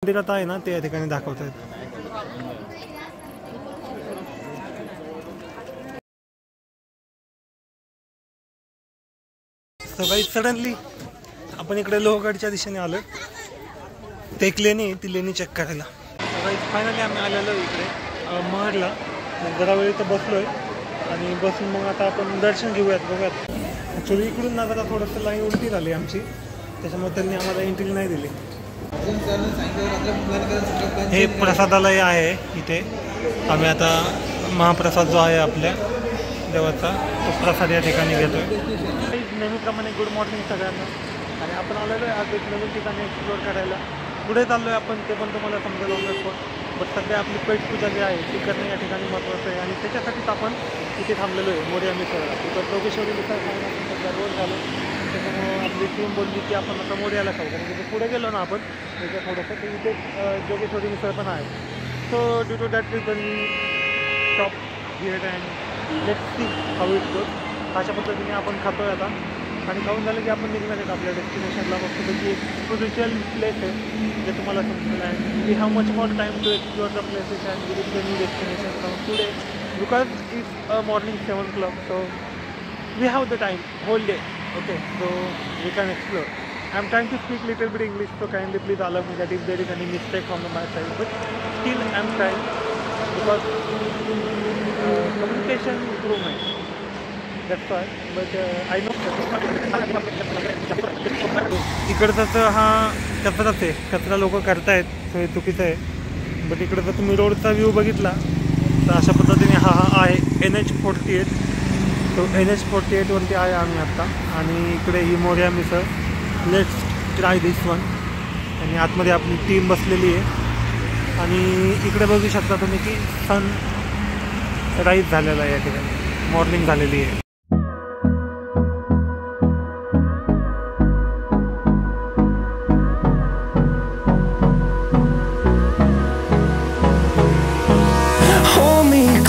मंदिरात आहे ना ते या ठिकाणी दाखवत आहेत. तर काही सडनली आपण इकडे लोहगडच्या दिशेने आलो. ते एक लेणी, ती लेणी चेक करायला. फायनली आम्ही आलेलो इकडे महडला. जरा वेळ इथं बसलोय आणि बसून मग आता आपण दर्शन घेऊयात, बघूयात. ॲक्च्युली इकडून ना जरा थोडंसं लाईन उलटी झाली आमची, त्याच्यामुळे त्यांनी आम्हाला एंट्री नाही दिली. हे प्रसादालय आहे इथे. आम्ही आता महाप्रसाद जो आहे आपल्या देवाचा तो प्रसाद या ठिकाणी घेतोय. नेहमीप्रमाणे गुड मॉर्निंग सगळ्यांना. आणि आपण आलेलो आहे आज एक नवीन ठिकाणी एक्सप्लोअर करायला. पुढे चाललो आहे आपण, ते पण तुम्हाला समजेल ऑन द स्पॉट. बट सध्या आपली पेट पूजा जी आहे ती करणं या ठिकाणी महत्त्वाचं आहे आणि त्याच्यासाठीच आपण इथे थांबलेलो आहे मोरया मिसळला. तिथं जोगेश्वरी मिसळ खाऊन आपण सध्या रोज झालो. त्याच्यामुळं आपली टीम बोलली की आपण आता मोरयाला खाऊ, कारण तिथे पुढे गेलो ना आपण इथे थोडंसं, तर इथे जोगेश्वरी मिसळ पण आहे. So due to that reason we stop here and let's see how it goes. अशा पद्धतीने आपण खातो आहे आता. आणि खाऊन झालं की आपण निघणार आहेत आपल्या डेस्टिनेशनला. मस्तपैकी स्पिरिच्युअल प्लेस आहे जे तुम्हाला समजलं आहे. We have much more time to explore the places and visit the new destination from today because it's a morning 7 o'clock. So we have the time whole day. Okay, so we can explore. I'm trying to speak little bit English, so kindly please allow me that if there is any mistake on my side. But still I'm trying because communication improvement. That's why. But I know. इकडचा तर हा कचराच आहे. कचरा लोक करतायत, तो चुकीचं आहे. बट इकडं जर तुम्ही रोडचा व्ह्यू बघितला तर अशा पद्धतीने हा आहे NH48. तो NH48 वरती आहे आम्ही आत्ता. आणि इकडे ही Morya misal. Let's try this one. आणि आतमध्ये आपली टीम बसलेली आहे. आणि इकडे बघू शकता तुम्ही की सन राईज झालेला आहे या ठिकाणी, मॉर्निंग झालेली आहे.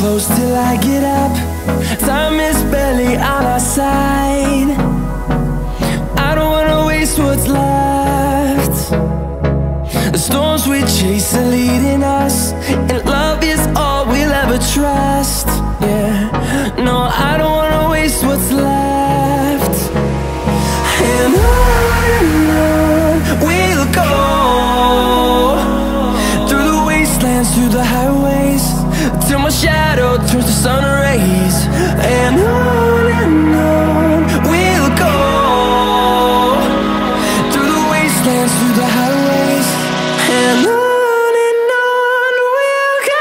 Close till I get up. Time is barely on our side. I don't wanna waste what's left. The storms we chase are leading us, and love is all we'll ever trust. Yeah, no, I don't wanna waste what's left. And on we'll go, through the wastelands, through the highways, till my shadow turns to sun rays. And on we'll go, through the wastelands, through the highways. And on we'll go.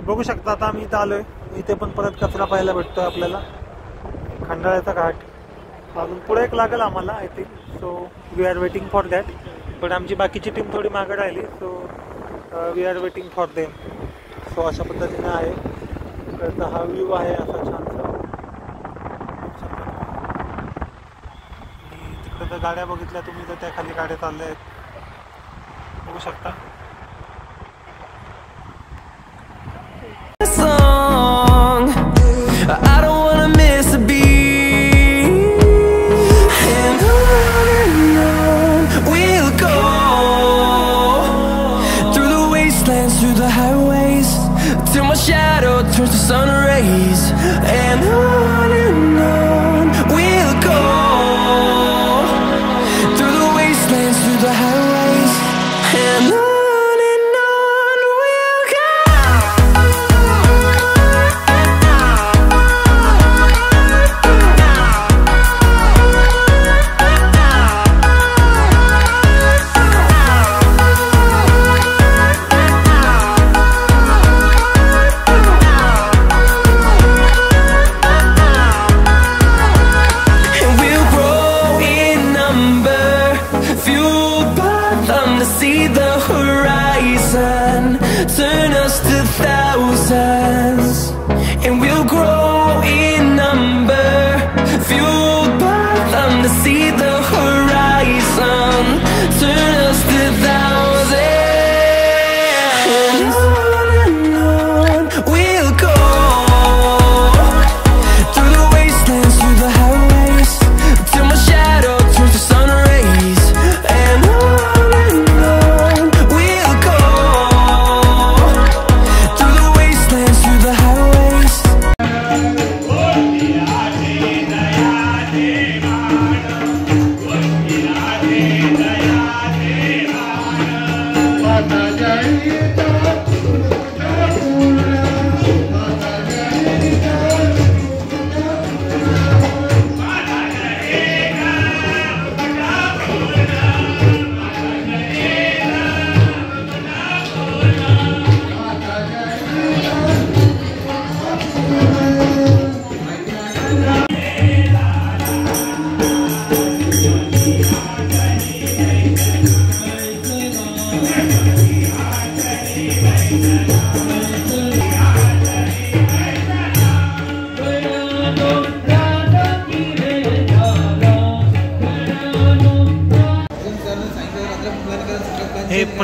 बघू शकता आता आम्ही इथं आलोय. इथे पण परत कचरा पाहायला भेटतो आपल्याला. खंडाळ्याचा घाट अजून पुढे एक लागेल आम्हाला I think. So we are waiting for that. But आमची बाकीची टीम थोडी मागे राहिली. So we are waiting for them. So अशा पद्धतीने आहे इकडचा हा व्ह्यू आहे असा छानसा. तिकडे तर गाड्या बघितल्या तुम्ही तर त्या खाली गाड्या चालल्या आहेत, बघू शकता. I don't wanna miss a beat. And on we'll go, through the wastelands, through the highways, till my shadow turns to sun rays. And on we'll go, through the wastelands, through the highways. And on.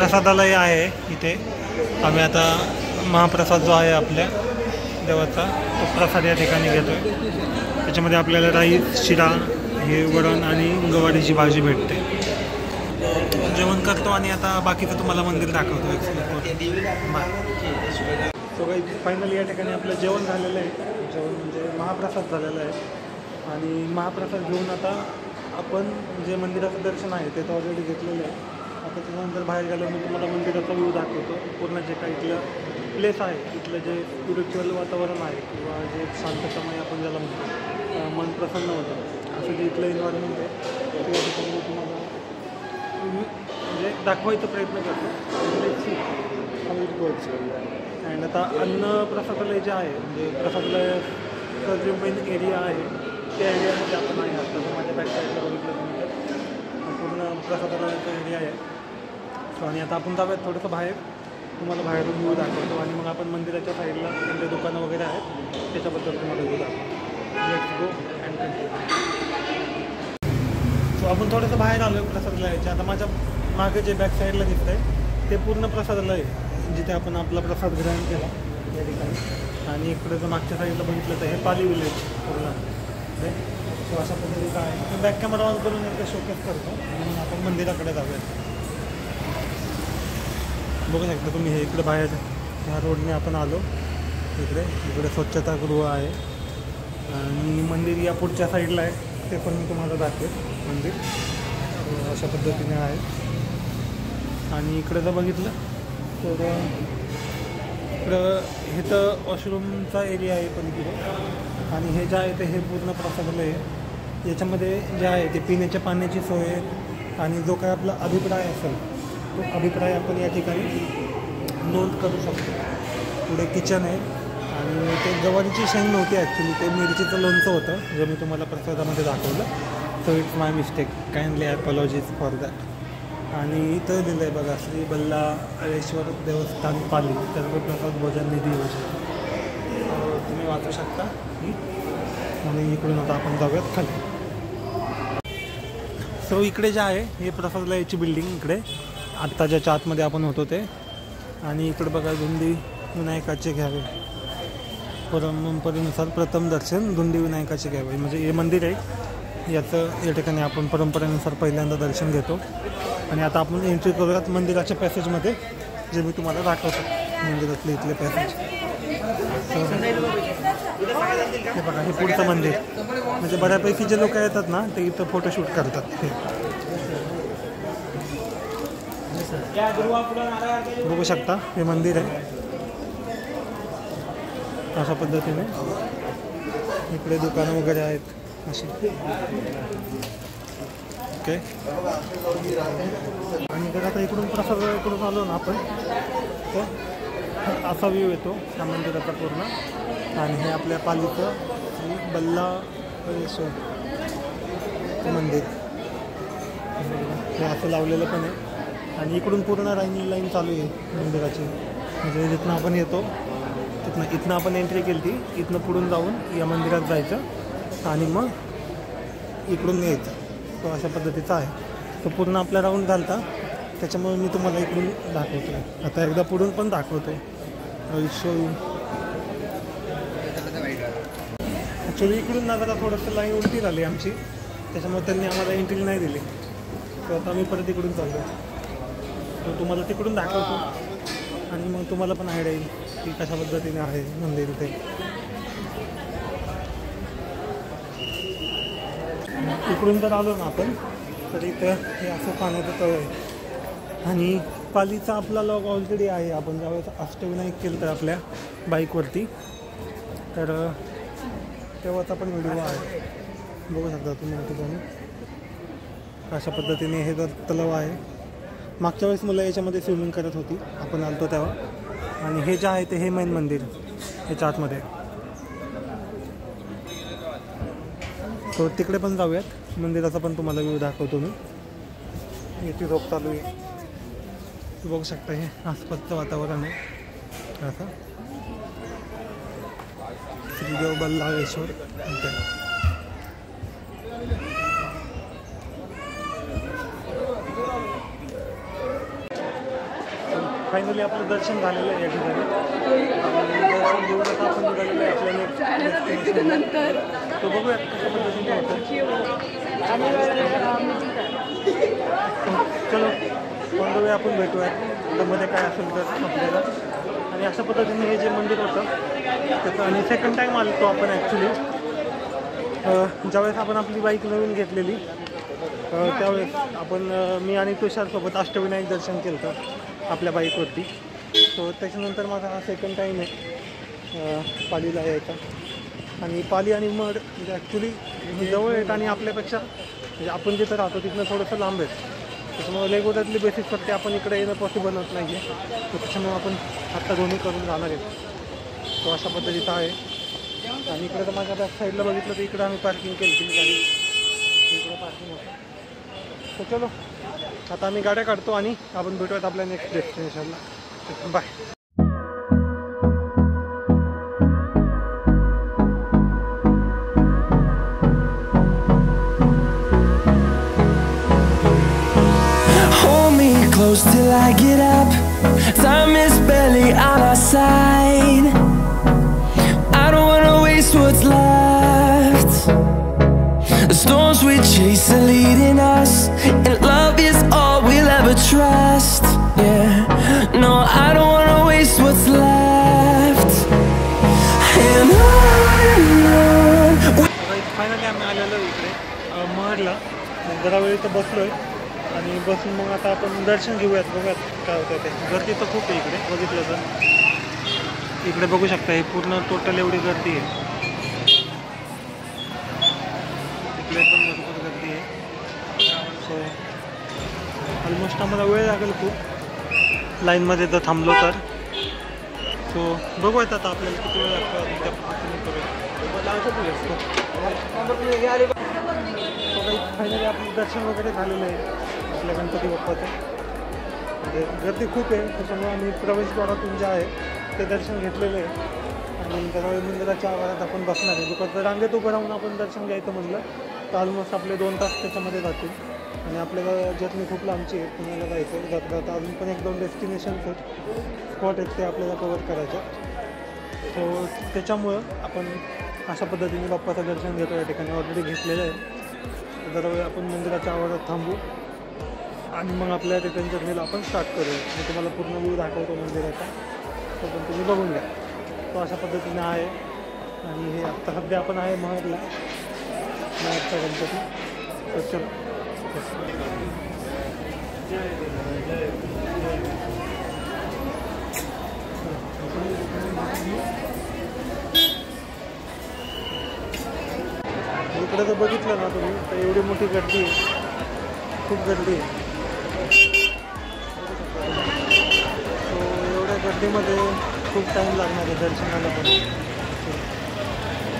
महाप्रसादालय आहे इथे. आम्ही आता महाप्रसाद जो आहे आपल्या देवाचा तो प्रसाद या ठिकाणी घेतो आहे. त्याच्यामध्ये आपल्याला राईस, शिरा, हे वरण आणि गवारीची भाजी भेटते. जेवण करतो आणि आता बाकीचं तुम्हाला मंदिर दाखवतो सो काही फायनली या ठिकाणी आपलं जेवण झालेलं आहे. जेवण म्हणजे महाप्रसाद झालेला आहे आणि महाप्रसाद घेऊन आता आपण जे मंदिराचं दर्शन आहे ते तर ऑलरेडी घेतलेलं आहे. आता त्याच्यानंतर बाहेर गेलो मी तुम्हाला मंदिराचा व्ह्यू दाखवतो. पूर्ण जे काही इथलं प्लेस आहे, इथलं जे स्पिरिच्युअल वातावरण आहे किंवा जे शांततामय आपण ज्याला म्हणतो, मन प्रसन्न होतं असं जे इथलं एन्व्हायरमेंट आहे ते या ठिकाणी मी तुम्हाला म्हणजे दाखवायचा प्रयत्न करतो. अँड आता अन्न प्रसादालय जे आहे म्हणजे प्रसादालयाचा जो मेन एरिया आहे त्या एरियामध्ये आपण आहे. आता माझ्या बॅक साईडला बघितलं तुम्ही तर पूर्ण प्रसादालयाचा एरिया आहे. सो आणि आता आपण जाऊयात थोडंसं बाहेर, तुम्हाला बाहेरून व्ह्यू दाखवतो आणि मग आपण मंदिराच्या साईडला त्यांचे दुकानं वगैरे आहेत त्याच्याबद्दल तुम्हाला व्ह्यू दाखवतो. Let's go and continue. So आपण थोडंसं बाहेर आलो आहे प्रसादालयाच्या. आता माझ्या मागे जे बॅक साईडला दिसतं आहे ते पूर्ण प्रसादालय आहे जिथे आपण आपला प्रसाद ग्रहण केला या ठिकाणी. आणि इकडे जर मागच्या साईडला बघितलं तर हे पाली विलेज पूर्ण. सो अशा पद्धतीचं आहे. बॅक कॅमेरा ऑन करून एकदा शोकेस करतो आणि आपण मंदिराकडे जाऊयात. बघू शकता तुम्ही हे इकडे बाहेर ह्या रोडने आपण आलो. इकडे स्वच्छतागृह आहे आणि मंदिर या पुढच्या साईडला आहे ते पण मी तुम्हाला दाखवेल. मंदिर अशा पद्धतीने आहे. आणि इकडे जर बघितलं तर इकडं हे तर वॉशरूमचा एरिया आहे पण इकडे. आणि हे जे आहे ते हे पूर्ण प्रसादालय आहे. याच्यामध्ये जे आहे ते पिण्याच्या पाण्याची सोय आहे आणि जो काय आपला अभिप्राय असेल तो अभिप्राय आपण या ठिकाणी नोंद करू शकतो. पुढे किचन आहे आणि ते गवारीची शेंग नव्हती ॲक्च्युली, ते मिरचीचं लोणचं होतं जे मी तुम्हाला प्रसादामध्ये दाखवलं. So it's my mistake, kindly apologies for that. आणि इथं दिलं आहे बघा, श्री बल्लाळेश्वर देवस्थान पाली सर्वप्रसाद भोजन निधी योजना. तुम्ही वाचू शकता. आणि इकडून आता आपण जाऊयात खाली. सो इकडे जे आहे हे प्रसादालयाची बिल्डिंग इकडे आत्ता ज्याच्या आतमध्ये आपण होतो ते. आणि इकडे बघा धुंदी विनायकाचे घ्यावे, परंपरेनुसार प्रथम दर्शन धुंदी विनायकाचे घ्यावे. म्हणजे हे मंदिर आहे याचं या ठिकाणी आपण परंपरेनुसार पहिल्यांदा दर्शन घेतो. आणि आता आपण एंट्री करूयात मंदिराच्या पॅसेजमध्ये जे मी तुम्हाला दाखवतो. मंदिरातले इथले पॅसेज हे बघा, हे पुढचं मंदिर. म्हणजे बऱ्यापैकी जे लोक येतात ना ते इथं फोटोशूट करतात. हे बघू शकता हे मंदिर आहे अशा पद्धतीने. इकडे दुकानं वगैरे आहेत अशी. ओके. आणि जर आता इकडून प्रसादालयाकडून आलो ना आपण तर असा व्ह्यू येतो त्या मंदिराचा पूर्ण. आणि हे आपल्या पालीचं श्री बल्लाळेश्वर मंदिर हे असं लावलेलं पण आहे. आणि इकडून पूर्ण लाईन चालू आहे मंदिराची. म्हणजे जिथनं आपण येतो इथनं आपण एंट्री केली ती इथनं पुढून जाऊन या मंदिरात जायचं आणि मग इकडून यायचं. तो अशा पद्धतीचा आहे. तो पूर्ण आपला राऊंड घालता त्याच्यामुळे मी तुम्हाला इकडून दाखवतो. आता एकदा पुढून पण दाखवतो. ॲक्च्युली इकडून ना जरा थोडंसं लाईन उलटी झाली आमची, त्याच्यामुळे त्यांनी आम्हाला एंट्री नाही दिली. तर आता आम्ही परत इकडून चाललो. तो तुम्हाला तिकडून दाखवतो आणि मग तुम्हाला पण आयडिया येईल की कशा पद्धतीने आहे मंदिर ते. इकडून जर आलो ना आपण तर इथं हे असं पाण्याचं तळ आहे. आणि पालीचा आपला लॉग ऑलरेडी आहे. आपण ज्यावेळेस अष्टविनायक केलं तर आपल्या बाईकवरती तर तेव्हाचा पण व्हिडिओ आहे. बघू शकता तुम्ही या ठिकाणी अशा पद्धतीने हे जर तलाव आहे. मागच्या वेळेस मुलं याच्यामध्ये स्विमिंग करत होती आपण आलतो तेव्हा. आणि हे जे आहे ते हे मेन मंदिर ह्याच्या आतमध्ये. तो तिकडे पण जाऊयात. मंदिराचा पण तुम्हाला व्ह्यू दाखवतो मी. याची झोप चालू आहे. बघू शकता हे आसपासचं वातावरण आहे असं. श्रीदेव बल्लाळेश्वर फायनली आपलं दर्शन झालेलं आहे या ठिकाणी. दर्शन घेऊन आता आपण निघालेलं आहे आपल्याला तो बघूयात कशा पद्धतीने होतं. चलो कोणत्या आपण भेटूयात त्यामध्ये काय असेल तर आपल्याला. आणि अशा पद्धतीने हे जे मंदिर होतं त्याचं आणि सेकंड टाईम आलो आपण ॲक्च्युली. ज्यावेळेस आपण आपली बाईक नवीन घेतलेली त्यावेळेस आपण मी आणि तुषारसोबत अष्टविनायक दर्शन केलं होतं आपल्या बाईकवरती. सो त्याच्यानंतर माझा हा सेकंड टाईम आहे पालीला यायचा. आणि पाली आणि मड म्हणजे ॲक्च्युली जवळ आहेत आणि आपल्यापेक्षा म्हणजे आपण जिथं राहतो तिथनं थोडंसं लांब आहेत. त्याच्यामुळे रेग्युलरली बेसिसवरती आपण इकडे येणं पॉसिबल होत नाही आहे. तर त्याच्यामुळे आपण आत्ता दोन्ही करून जाणार आहेत. तो अशा पद्धतीचा आहे. आणि इकडे तर माझ्या बॅक साईडला बघितलं तर इकडे आम्ही पार्किंग केली ती गाडी इकडे पार्किंग होतं. तर चलो आता आम्ही गाड्या काढतो आणि आपण भेटूयात आपल्या नेक्स्ट डेस्टिनेशनला. Bye. Close till I get up. Time is barely on our side. I don't wanna waste what's left. The storms we chase are leading us, and love is all we'll ever trust. Yeah, no, I don't wanna waste what's left. And on. Finally आम्ही आलेलो इकडे महडला. जरा वेळ इथं बसलोय आणि बसून मग आता आपण दर्शन घेऊयात. बघूयात काय होतं ते. गर्दी तर खूप आहे इकडे बघितलं तर. इकडे बघू शकता हे पूर्ण टोटल एवढी गर्दी आहे. इकडे पण भरपूर गर्दी आहे. सो ऑलमोस्ट आम्हाला वेळ लागेल खूप लाईनमध्ये जर थांबलो तर. सो बघूयात आता आपल्याला किती वेळ लागतो त्या पद्धतीने करूया. फायनली आपलं दर्शन वगैरे झालेलं आहे आपल्या गणपती बाप्पाचं. म्हणजे गर्दी खूप आहे त्याच्यामुळे आम्ही प्रवेशद्वारातून जे आहे ते दर्शन घेतलेलं आहे. आणि त्यामुळे मंदिराच्या आवारात आपण बसणार आहे. दुपारचं रांगेत उभं राहून आपण दर्शन घ्यायचं म्हणलं तर ऑलमोस्ट आपले 2 तास त्याच्यामध्ये जातील. आणि आपल्याला जर्नी खूप लांबची आहे. पुण्याला जायचं जाता जाता अजून पण 1-2 डेस्टिनेशन्स आहेत स्पॉट आहेत ते आपल्याला कवर करायचं. सो त्याच्यामुळं आपण अशा पद्धतीने बाप्पाचं दर्शन घेतो. या ठिकाणी ऑलरेडी घेतलेलं आहे. जरा वेळ आपण मंदिराच्या आवारात थांबू आणि मग आपल्या रिटर्न जर्नीला आपण स्टार्ट करूया. मी तुम्हाला पूर्ण व्ह्यू दाखवतो मंदिराचा तो पण तुम्ही बघून घ्या. तो अशा पद्धतीने आहे. आणि हे आत्ता सध्या आपण आहे महडला महडचा गणपती. तर चलो इकडे जर बघितलं ना तुम्ही तर एवढी मोठी गर्दी आहे. खूप गर्दी आहे. सो एवढ्या गर्दीमध्ये खूप टाईम लागणार आहे दर्शनाला पण.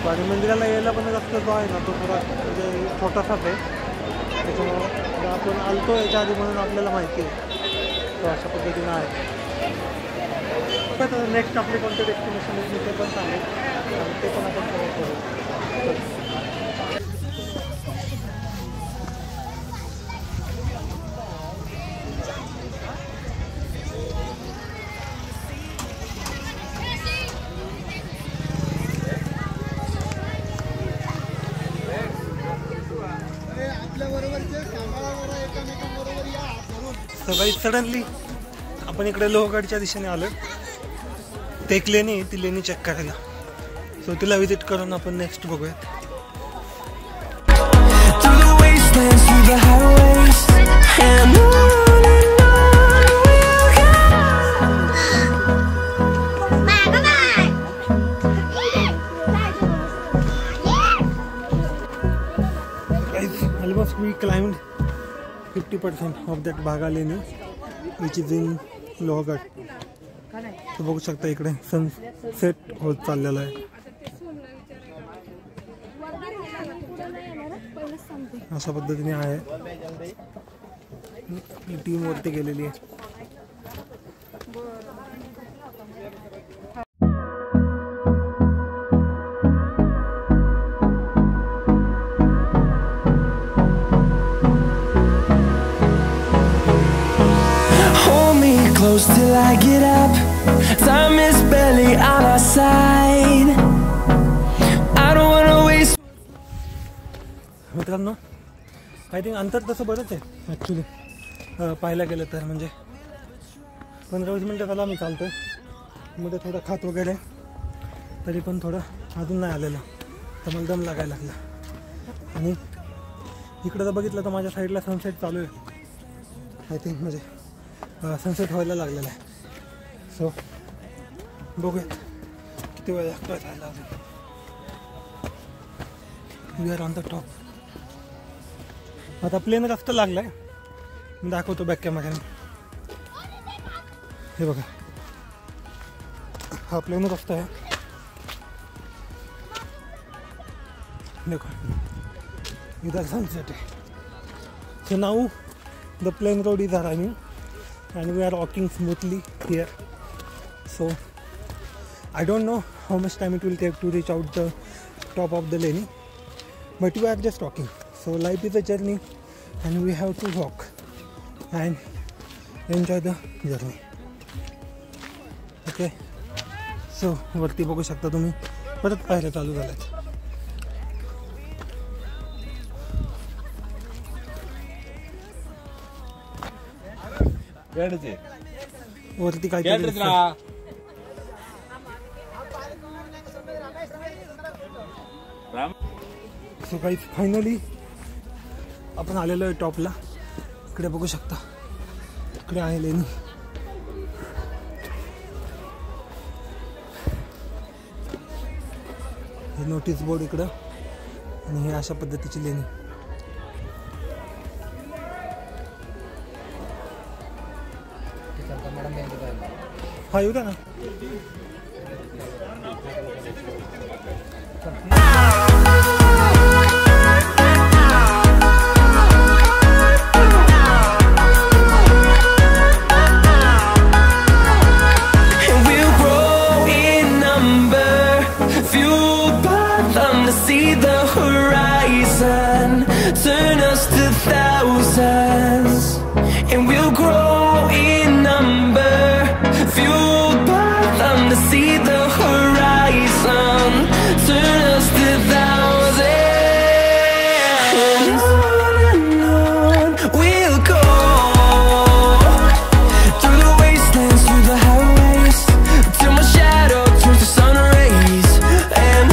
आणि मंदिराला यायला पण रस्ता जो आहे ना तो थोडा म्हणजे छोटासाच आहे. त्याच्यामुळं आपण आलतो याच्या आधी म्हणून आपल्याला माहिती आहे. तो अशा पद्धतीनं आहे. नेक्स्ट आपले कोणते डेस्टिनेशन आहे मी ते पण सांगेल आणि ते पण आपण कव्हर करू. तर बाई सडनली आपण इकडे लोहगडच्या दिशेने आलो. ते एक लेणी आहे ती लेणी चेक करायला. सो तिला व्हिजिट करून आपण नेक्स्ट बघूयात. Almost we climbed 50% of that Bhaga Leni, which is in Lohagad. तर बघू शकता इकडे सनसेट होत चाललेला आहे. अशा पद्धतीने आहे. टीम वरती गेलेली आहे. Close till I get up, time is barely on our side. I don't wanna waste. मित्रांनो आय थिंक अंतर तसं बरंच आहे ॲक्च्युली पाहायला गेलं तर. म्हणजे 15-20 मिनटं झाला मी चालतोय, मध्ये थोडं खात वगैरे, तरी पण थोडं अजून नाही आलेलं, तर मला दम लागायला लागला. आणि इकडं जर बघितलं तर माझ्या साईडला सनसेट चालू आहे. आय थिंक म्हणजे सनसेट व्हायला लागलेला आहे. सो बघूयात किती वेळ लागतो जायला अजून. We are on the top. आता प्लेन रस्ता लागला आहे, मी दाखवतो बॅक कॅमेऱ्याने. हे बघा, हा प्लेन रस्ता आहे. देखो इधर सनसेट है. So now the plain road is arriving and we are walking smoothly here. So I don't know how much time it will take to reach out the top of the lane, but we are just walking. So life is a journey and we have to walk and enjoy the journey. Okay. So वरती बघू शकता तुम्ही, परत पायऱ्या चालू झाल्यात. वरती काय सो काही फायनली आपण आलेलो आहे टॉपला. इकडे बघू शकता, इकडे आहे लेणी. हे नोटीस बोर्ड इकडं आणि हे अशा पद्धतीची लेणी. हा येऊ द्या ना. See the horizon turn us to thousands, and we'll grow in number, fueled by them to see the horizon turn us to thousands. And on we'll go, through the wastelands, through the highways, till my shadow turns to sun rays. And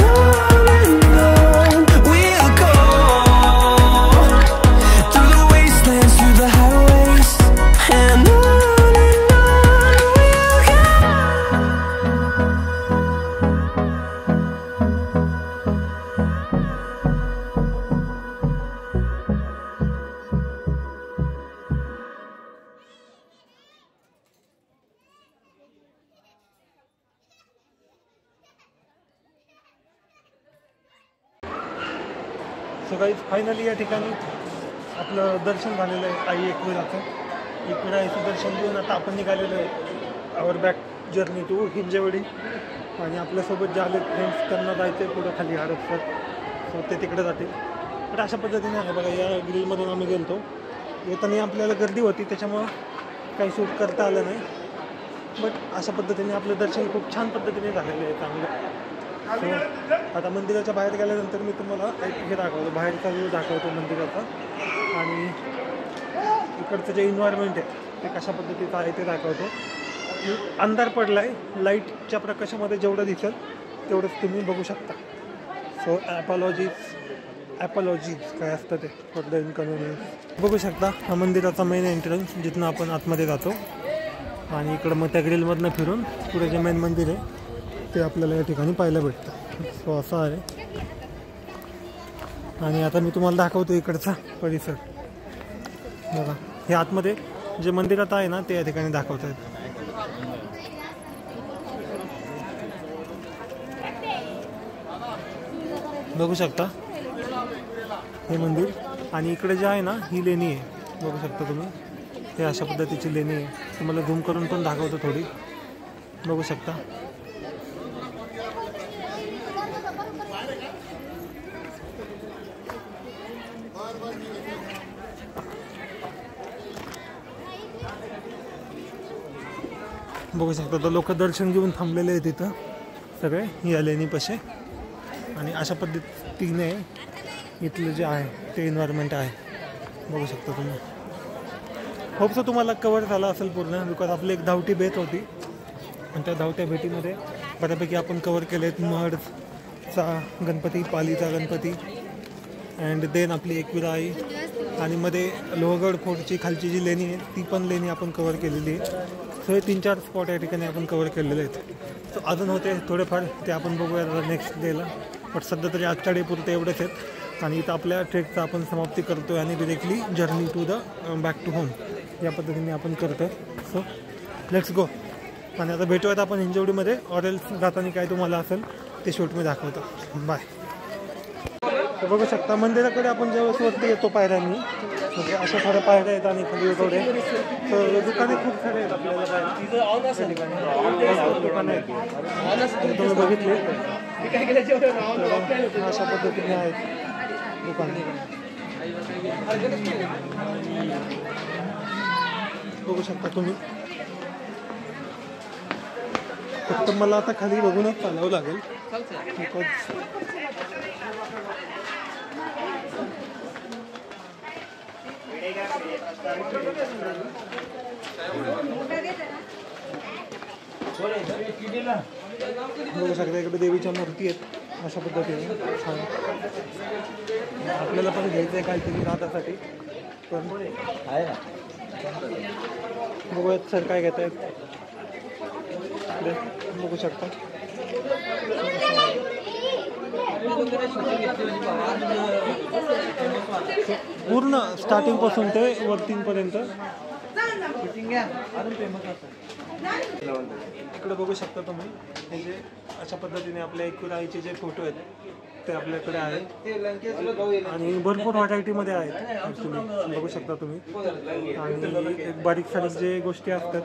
so काही finally या ठिकाणी आपलं दर्शन झालेलं आहे आई एकविराचं. एकविराचं दर्शन घेऊन आता आपण निघालेलो आहे आवर बॅक जर्नी टू हिंजेवडी. आणि आपल्यासोबत जे आले फ्रेंड्स त्यांना जायचं आहे पुढं खाली हडपसर. सो ते तिकडे जातील. पण अशा पद्धतीने आहे बघा, या ग्रिलमधून आम्ही गेलो. येताना आपल्याला गर्दी होती त्याच्यामुळं काही शूट करता आलं नाही, बट अशा पद्धतीने आपलं दर्शन खूप छान पद्धतीने झालेलं आहे, चांगलं. सो आता मंदिराच्या बाहेर गेल्यानंतर मी तुम्हाला एक हे दाखवतो, बाहेरचा व्ह्यू दाखवतो मंदिराचा. आणि इकडचं जे इन्व्हायरमेंट आहे ते कशा पद्धतीचं आहे ते दाखवतो. अंधार पडला आहे, लाईटच्या प्रकाशामध्ये जेवढं दिसेल तेवढंच तुम्ही बघू शकता. सो ॲपॉलॉजीज काय असतं ते फॉर द इनकन्व्हिनियन्स. बघू शकता हा मंदिराचा मेन एंट्रन्स जिथनं आपण आतमध्ये जातो. आणि इकडं मग त्या ग्रिलमधनं फिरून पुढे जे मेन मंदिर आहे ते आपल्याला या ठिकाणी पाहायला भेटतं. सो असं आहे. आणि आता मी तुम्हाला दाखवतो इकडचा परिसर बघा. हे आतमध्ये जे मंदिरात आहे ना ते या ठिकाणी दाखवत आहेत. बघू शकता हे मंदिर. आणि इकडे जे आहे ना ही लेणी आहे, बघू शकता तुम्ही. हे अशा पद्धतीची लेणी आहे. तुम्हाला झूम करून पण दाखवतो थोडी. बघू शकता बघू शकता तर लोक दर्शन घेऊन थांबलेले आहेत तिथं सगळे या लेणीपाशी. आणि अशा पद्धतीने इथलं जे आहे ते एन्व्हायरमेंट आहे. बघू शकता तुम्ही. होपसो तुम्हाला कवर झाला असेल पूर्ण, बिकॉज आपली एक धावती भेट होती आणि त्या धावत्या भेटीमध्ये बऱ्यापैकी आपण कवर केले आहेत. महडचा गणपती, पालीचा गणपती अँड देन आपली एकविरा आई आणि मध्ये लोहगड फोर्टची खालची जी लेणी आहे ती पण लेणी आपण कवर केलेली आहे. सो हे 3-4 स्पॉट या ठिकाणी आपण कवर केलेले आहेत. सो अजून होते थोडेफार, ते आपण बघूया नेक्स्ट डेला. बट सध्या तरी आजच्या डे पुरते एवढेच आहेत. आणि इथं आपल्या ट्रेकचा आपण समाप्ती करतो आहे आणि directly journey to the back to home या पद्धतीने आपण करतो आहे. So let's go. आणि आता भेटूयात आपण हिंजवडीमध्ये, ऑरेल्स जाताना काय तुम्हाला असेल ते शूट मी दाखवतो. बाय. तर बघू शकता मंदिराकडे आपण ज्यावेळेस वरती येतो पायऱ्यांनी, म्हणजे अशा थोड्या पायऱ्या आहेत आणि खाली थोडे तर दुकाने खूप सारे आहेत आपल्याला दुकानं आहेत. तुम्ही बघितले अशा पद्धतीने आहेत दुकाने. बघू शकता तुम्ही. फक्त मला आता खाली बघूनच चालावं लागेल बिकॉज बघू शकता इकडे देवीच्या मूर्ती आहेत अशा पद्धतीने. छान. आपल्याला पण घ्यायचं आहे काहीतरी राहण्यासाठी पण आहे ना. बघूयात सर काय घेत आहेत. बघू शकता पूर्ण स्टार्टिंग पासून ते वरतीपर्यंत. इकडे बघू शकता तुम्ही हे जे अशा पद्धतीने आपल्या एकविरा आईचे जे फोटो आहेत ते आपल्याकडे आहेत आणि भरपूर व्हरायटीमध्ये आहेत ॲक्च्युली. बघू शकता तुम्ही. आणि एक बारीक सारीक जे गोष्टी असतात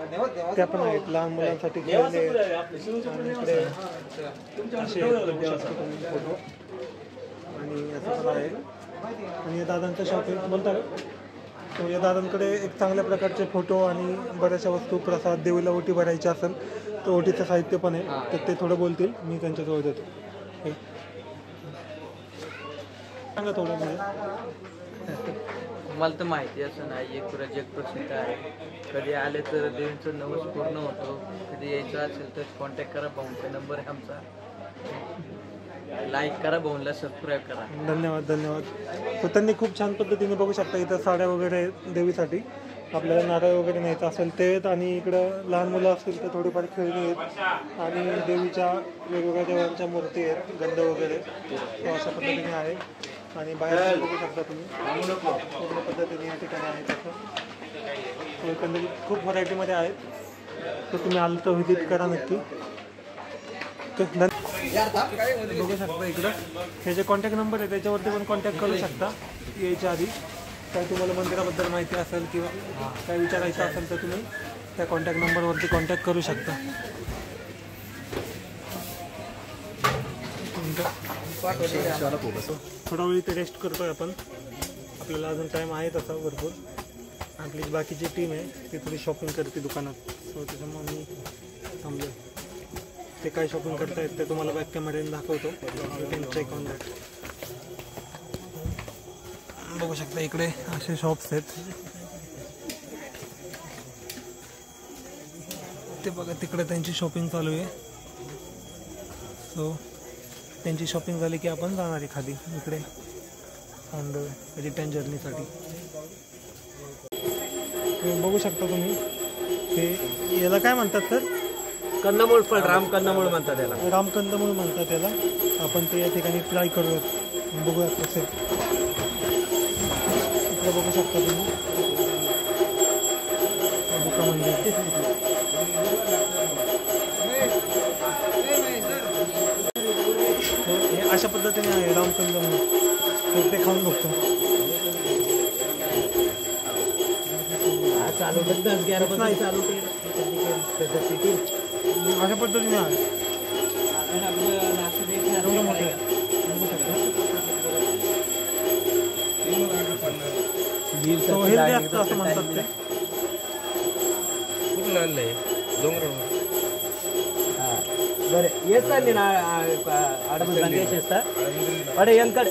त्या पण आहेत. लहान मुलांसाठी खेळणे आणि इकडे असे बघू शकता तुम्ही फोटो. आणि असं पण आहे. आणि या दादांचं शॉपिंग बोलता का, तर या दादांकडे एक चांगल्या प्रकारचे फोटो आणि बऱ्याचशा वस्तू, प्रसाद, देवीला ओटी भरायची असेल तर ओटीचं साहित्य पण आहे. तर ते थोडं बोलतील, मी त्यांच्याजवळ देतो. सांगा थोडं. म्हणजे मला तर माहिती असं नाही, एकविरा जग प्रसिद्ध आहे. कधी आले तर देवींचं नवस पूर्ण होतो. कधी यायचं असेल तर कॉन्टॅक्ट करा. भाऊंचा नंबर आहे आमचा. लाईक करा, भाऊंला सबस्क्राईब करा. धन्यवाद धन्यवाद. तर त्यांनी खूप छान पद्धतीने बघू शकता इथं साड्या वगैरे आहेत देवीसाठी. आपल्याला नारळ वगैरे न्यायचं असेल ते आहेत. आणि इकडं लहान मुलं असतील तर थोडीफार खेळणी आहेत आणि देवीच्या वेगवेगळ्या देवांच्या मूर्ती आहेत, गंध वगैरे तो अशा पद्धतीने आहे. आणि बाहेर बघू शकता तुम्ही पूर्ण पद्धतीने या ठिकाणी आहे. तसं एकंदरीत खूप व्हरायटीमध्ये आहेत. तर तुम्ही आलं तर व्हिजिट करा नक्की. बघू शकता इकडं हे जे कॉन्टॅक्ट नंबर आहे त्याच्यावरती पण कॉन्टॅक्ट करू शकता. यायच्या आधी काय तुम्हाला मंदिराबद्दल माहिती असेल किंवा काय विचारायचं असेल तर तुम्ही त्या कॉन्टॅक्ट नंबरवरती कॉन्टॅक्ट करू शकता. थोडा वेळ इथे रेस्ट करतोय आपण. आपल्याला अजून टाईम आहे तसा भरपूर. आपली बाकीची टीम आहे ती थोडी शॉपिंग करते दुकानात. सो त्याच्यामुळे मी थांबलो. ते काय शॉपिंग करतायत ते तुम्हाला बॅक कॅमेऱ्याने दाखवतो. You can check on that. बघू शकता इकडे असे शॉप्स आहेत. ते बघा तिकडे त्यांची शॉपिंग चालू आहे. सो त्यांची शॉपिंग झाली की आपण जाणार आहे खाली इकडे ऑन द रिटर्न जर्नीसाठी. बघू शकता तुम्ही हे याला काय म्हणतात सर? कंदमूळ फळ, रामकंदमूळ म्हणतात त्याला. रामकंदमूळ म्हणतात त्याला. आपण ते या ठिकाणी ट्राय करूयात, बघूयात कसे. इकडे बघू शकता तुम्ही हे अशा पद्धतीने आहे रामकंदमूळ. तर ते खाऊन बघतो. चालू नाही चालू अशा पद्धतीने आहे. एवढं मोठं हेल्दी असतं असं म्हणतात ते. कुठून आणलंय? डोंगरावर. వేస్తాను నేను ఆడమని చేస్తా వాడే వెనకాడ